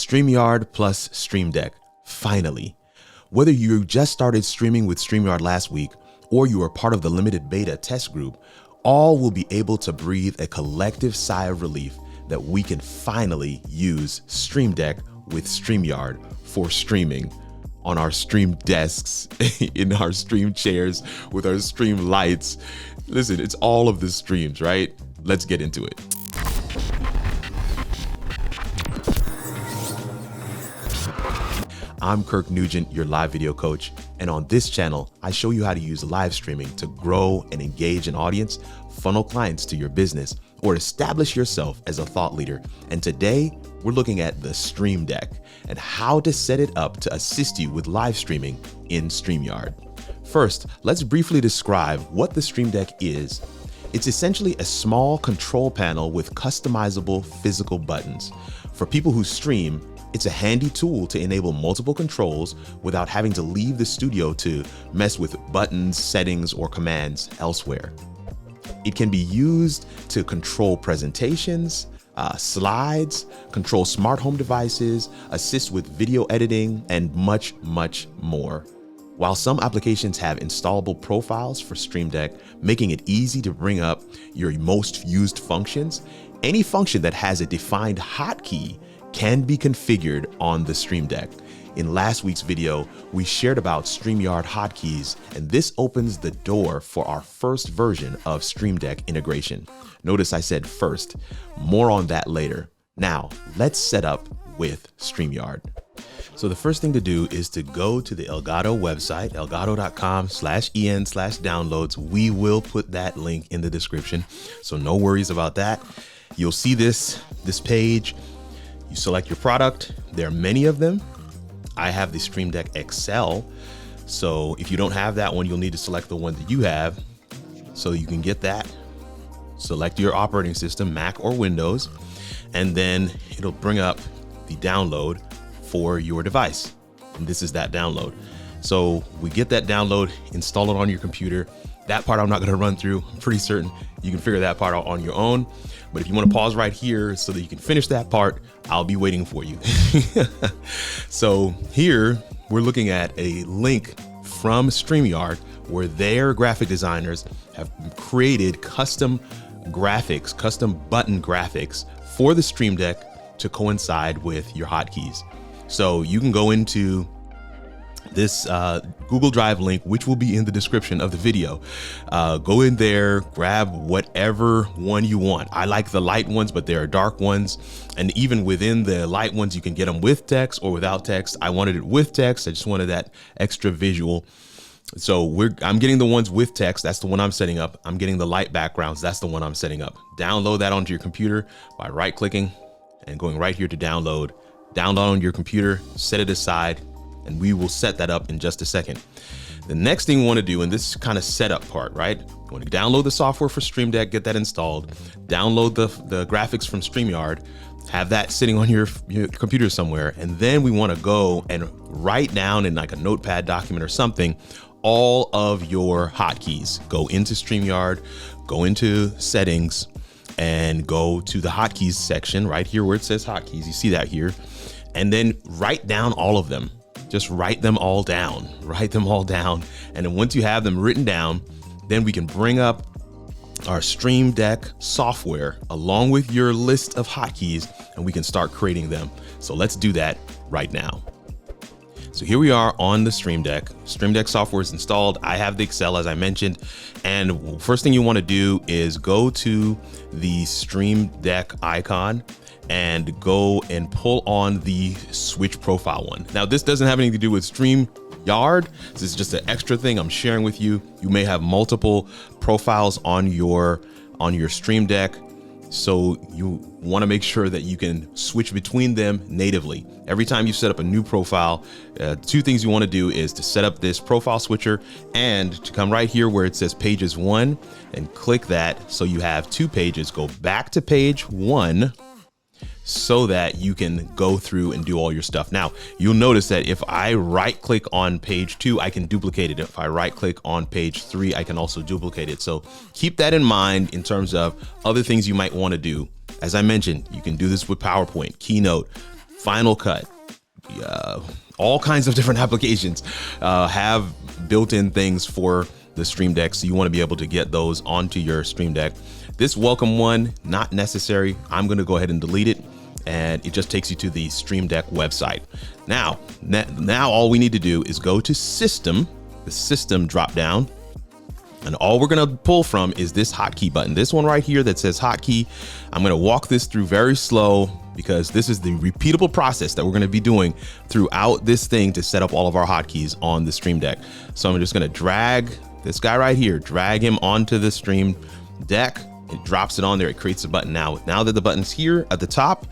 StreamYard Plus Stream Deck, finally. Whether you just started streaming with StreamYard last week or you are part of the limited beta test group, all will be able to breathe a collective sigh of relief that we can finally use Stream Deck with StreamYard for streaming on our stream desks, in our stream chairs, with our stream lights. Listen, it's all of the streams, right? Let's get into it. I'm Kirk Nugent, your live video coach, and on this channel, I show you how to use live streaming to grow and engage an audience, funnel clients to your business, or establish yourself as a thought leader. And today, we're looking at the Stream Deck and how to set it up to assist you with live streaming in StreamYard. First, let's briefly describe what the Stream Deck is. It's essentially a small control panel with customizable physical buttons. For people who stream, it's a handy tool to enable multiple controls without having to leave the studio to mess with buttons, settings, or commands elsewhere. It can be used to control presentations, slides, control smart home devices, assist with video editing, and much, much more. While some applications have installable profiles for Stream Deck, making it easy to bring up your most used functions, any function that has a defined hotkey can be configured on the Stream Deck. In last week's video, we shared about StreamYard Hotkeys, and this opens the door for our first version of Stream Deck integration. Notice I said first, more on that later. Now, let's set up with StreamYard. So the first thing to do is to go to the Elgato website, elgato.com/en/downloads. We will put that link in the description, so no worries about that. You'll see this page. You select your product. There are many of them. I have the Stream Deck XL. So if you don't have that one, you'll need to select the one that you have so you can get that. Select your operating system, Mac or Windows, and then it'll bring up the download for your device. And this is that download. So we get that download, install it on your computer. That part I'm not gonna run through. I'm pretty certain you can figure that part out on your own. But if you wanna pause right here so that you can finish that part, I'll be waiting for you. So here we're looking at a link from StreamYard where their graphic designers have created custom graphics, custom button graphics for the Stream Deck to coincide with your hotkeys. So you can go into this Google Drive link, which will be in the description of the video. Go in there, grab whatever one you want. I like the light ones, but there are dark ones. And even within the light ones, you can get them with text or without text. I wanted it with text. I just wanted that extra visual. So I'm getting the ones with text. That's the one I'm setting up. I'm getting the light backgrounds. That's the one I'm setting up. Download that onto your computer by right clicking and going right here to download. Download on your computer, set it aside, and we will set that up in just a second. The next thing we want to do, and this is kind of setup part, right? You want to download the software for Stream Deck, get that installed, download the graphics from StreamYard, have that sitting on your computer somewhere, and then we want to go and write down in like a notepad document or something all of your hotkeys. Go into StreamYard, go into settings, and go to the hotkeys section right here where it says hotkeys. You see that here, and then write down all of them. Just write them all down, And then once you have them written down, then we can bring up our Stream Deck software along with your list of hotkeys, and we can start creating them. So let's do that right now. So here we are on the Stream Deck. Stream Deck software is installed. I have the Excel, as I mentioned. And first thing you want to do is go to the Stream Deck icon and go and pull on the switch profile one. Now, this doesn't have anything to do with StreamYard. This is just an extra thing I'm sharing with you. You may have multiple profiles on your Stream Deck, so you want to make sure that you can switch between them natively. Every time you set up a new profile, two things you want to do is to set up this profile switcher and to come right here where it says pages 1 and click that so you have 2 pages. Go back to page 1 so that you can go through and do all your stuff. Now, you'll notice that if I right click on page 2, I can duplicate it. If I right click on page 3, I can also duplicate it. So keep that in mind in terms of other things you might want to do. As I mentioned, you can do this with PowerPoint, Keynote, Final Cut, all kinds of different applications have built-in things for the Stream Deck, so you want to be able to get those onto your Stream Deck. This welcome one, not necessary. I'm going to go ahead and delete it, and it just takes you to the Stream Deck website. Now all we need to do is go to System, the System drop down, and all we're going to pull from is this hotkey button, this one right here that says hotkey. I'm going to walk this through very slow because this is the repeatable process that we're going to be doing throughout this thing to set up all of our hotkeys on the Stream Deck. So I'm just going to drag this guy right here, drag him onto the Stream Deck. It drops it on there. It creates a button. Now that the button's here at the top,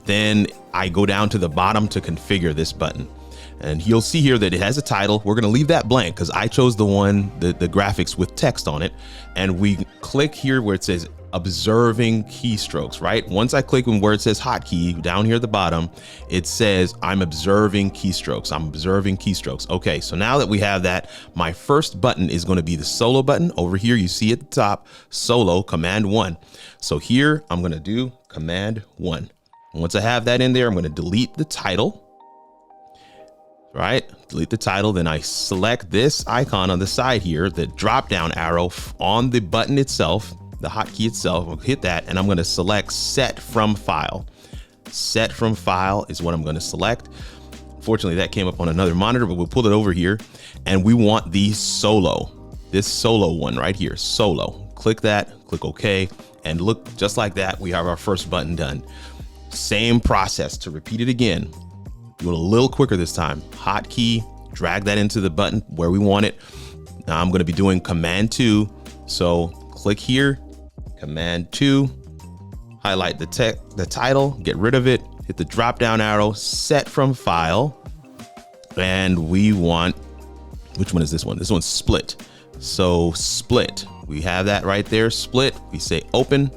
then I go down to the bottom to configure this button. And you'll see here that it has a title. We're going to leave that blank because I chose the one, the graphics with text on it. And we click here where it says observing keystrokes, right? Once I click on where it says hotkey down here at the bottom, it says I'm observing keystrokes. I'm observing keystrokes. Okay, so now that we have that, my first button is going to be the solo button. Over here, you see at the top, solo, command 1. So here, I'm going to do command 1. Once I have that in there, I'm going to delete the title. Right, delete the title, then I select this icon on the side here, the drop down arrow on the button itself, the hotkey itself. I'll hit that, and I'm going to select set from file. Set from file is what I'm going to select. Fortunately, that came up on another monitor, but we'll pull it over here, and we want the solo, this solo one right here, solo. Click that, click OK, and look, just like that, we have our first button done. Same process to repeat it again. Do it a little quicker this time. Hotkey, drag that into the button where we want it. Now I'm going to be doing command 2. So click here, command 2, highlight the title, get rid of it, hit the drop down arrow, set from file. And we want, which one is this one? This one's split. So split, we have that right there, split. We say open,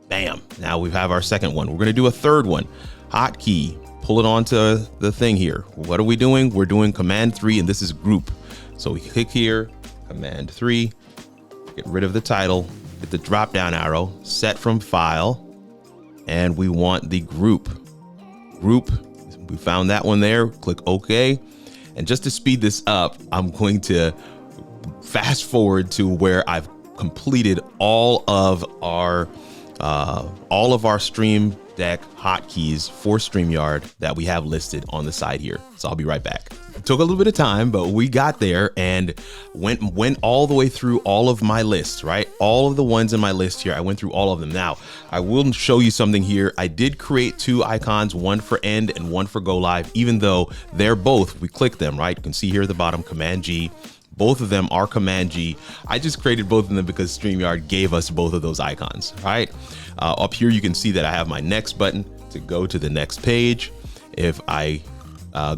bam. Now we have our second one. We're going to do a third one. Hotkey. Pull it onto the thing here. What are we doing? We're doing command 3, and this is group. So we click here, command 3, get rid of the title, hit the drop down arrow, set from file, and we want the group. Group, we found that one there, click OK. And just to speed this up, I'm going to fast forward to where I've completed all of our Stream Deck hotkeys for StreamYard that we have listed on the side here. So I'll be right back. It took a little bit of time, but we got there and went all the way through all of my lists, right? All of the ones in my list here, I went through all of them. Now, I will show you something here. I did create 2 icons, one for end and one for go live, even though they're both, we click them, right? You can see here at the bottom, command G. Both of them are command G. I just created both of them because StreamYard gave us both of those icons, right? Up here, you can see that I have my next button to go to the next page. If I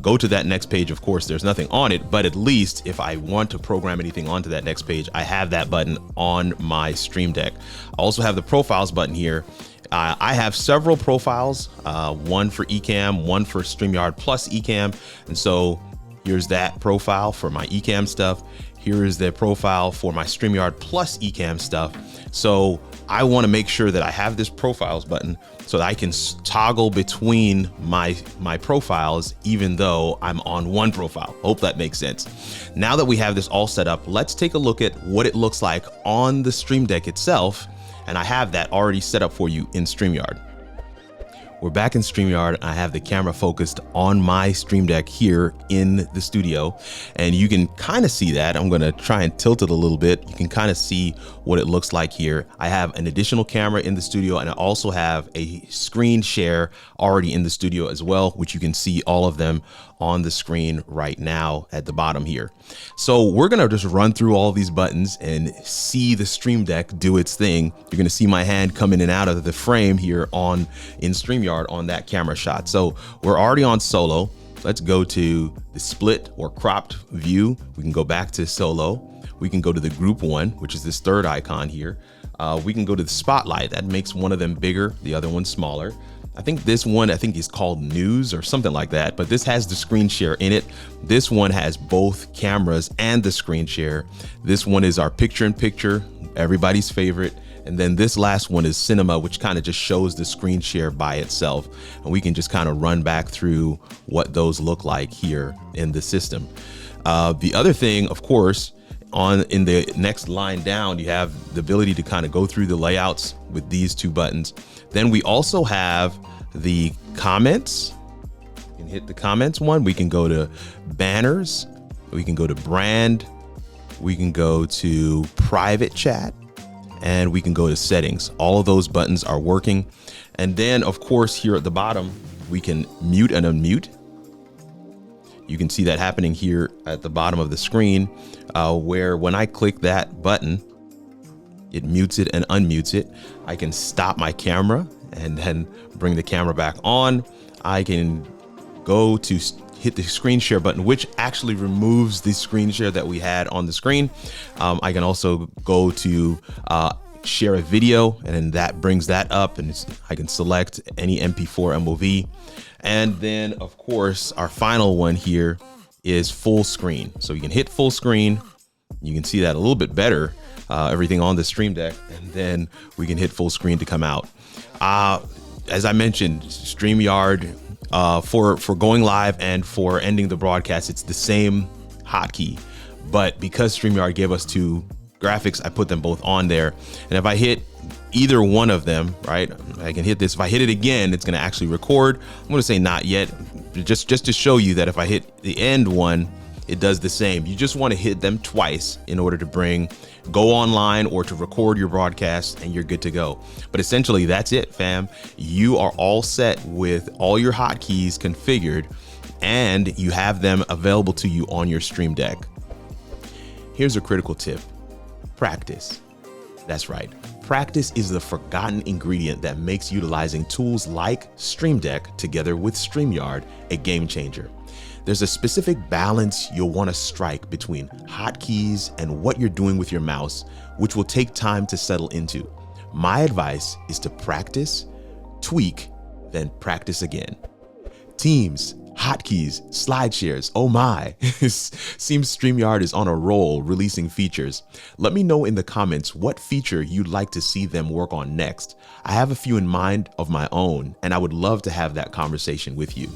go to that next page, of course, there's nothing on it, but at least if I want to program anything onto that next page, I have that button on my Stream Deck. I also have the profiles button here. I have several profiles, one for Ecamm, one for StreamYard Plus Ecamm. And so here's that profile for my Ecamm stuff. Here is the profile for my StreamYard Plus Ecamm stuff. So I want to make sure that I have this profiles button so that I can toggle between my profiles, even though I'm on one profile. Hope that makes sense. Now that we have this all set up, let's take a look at what it looks like on the Stream Deck itself. And I have that already set up for you in StreamYard. We're back in StreamYard. I have the camera focused on my Stream Deck here in the studio, and you can kind of see that. I'm going to try and tilt it a little bit. You can kind of see what it looks like here. I have an additional camera in the studio, and I also have a screen share already in the studio as well, which you can see all of them on the screen right now at the bottom here. So we're going to just run through all these buttons and see the Stream Deck do its thing. You're going to see my hand come in and out of the frame here in StreamYard on that camera shot. So we're already on solo. Let's go to the split or cropped view. We can go back to solo. We can go to the group one, which is this third icon here. We can go to the spotlight. That makes one of them bigger, the other one smaller. I think this one, is called news or something like that, but this has the screen share in it. This one has both cameras and the screen share. This one is our picture in picture, everybody's favorite. And then this last one is Cinema, which kind of just shows the screen share by itself. And we can just kind of run back through what those look like here in the system. The other thing, of course, in the next line down, you have the ability to kind of go through the layouts with these two buttons. Then we also have the comments. You can hit the comments one. We can go to banners. We can go to brand. We can go to private chat. And we can go to settings. All of those buttons are working. And then, of course, here at the bottom, we can mute and unmute. You can see that happening here at the bottom of the screen, where when I click that button, it mutes it and unmutes it. I can stop my camera and then bring the camera back on. I can go to hit the screen share button, which actually removes the screen share that we had on the screen. I can also go to share a video, and then that brings that up, and I can select any MP4 MOV. And then, of course, our final one here is full screen. So you can hit full screen. You can see that a little bit better, everything on the Stream Deck, and then we can hit full screen to come out. As I mentioned, StreamYard, for going live and for ending the broadcast, it's the same hotkey, but because StreamYard gave us two graphics, I put them both on there. And if I hit either one of them, right, I can hit this. If I hit it again, it's going to actually record. I'm going to say not yet, just to show you that if I hit the end one, it does the same. You just want to hit them twice in order to go online or to record your broadcast, and you're good to go. But essentially that's it, fam. You are all set with all your hotkeys configured, and you have them available to you on your Stream Deck. Here's a critical tip. Practice. That's right. Practice is the forgotten ingredient that makes utilizing tools like Stream Deck together with StreamYard a game changer. There's a specific balance you'll want to strike between hotkeys and what you're doing with your mouse, which will take time to settle into. My advice is to practice, tweak, then practice again. Teams, hotkeys, slide shares, oh my. Seems StreamYard is on a roll releasing features. Let me know in the comments what feature you'd like to see them work on next. I have a few in mind of my own, and I would love to have that conversation with you.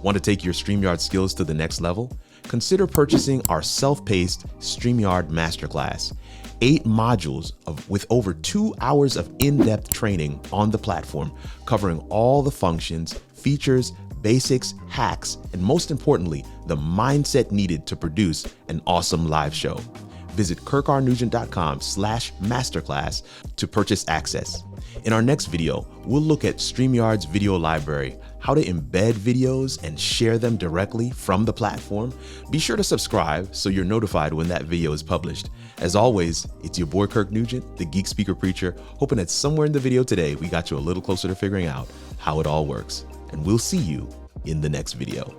Want to take your StreamYard skills to the next level? Consider purchasing our self-paced StreamYard Masterclass. 8 modules with over 2 hours of in-depth training on the platform, covering all the functions, features, basics, hacks, and most importantly, the mindset needed to produce an awesome live show. Visit kirkarnugent.com/masterclass to purchase access. In our next video, we'll look at StreamYard's video library, how to embed videos and share them directly from the platform. Be sure to subscribe so you're notified when that video is published. As always, it's your boy Kirk Nugent, the Geek Speaker Preacher, hoping that somewhere in the video today we got you a little closer to figuring out how it all works. And we'll see you in the next video.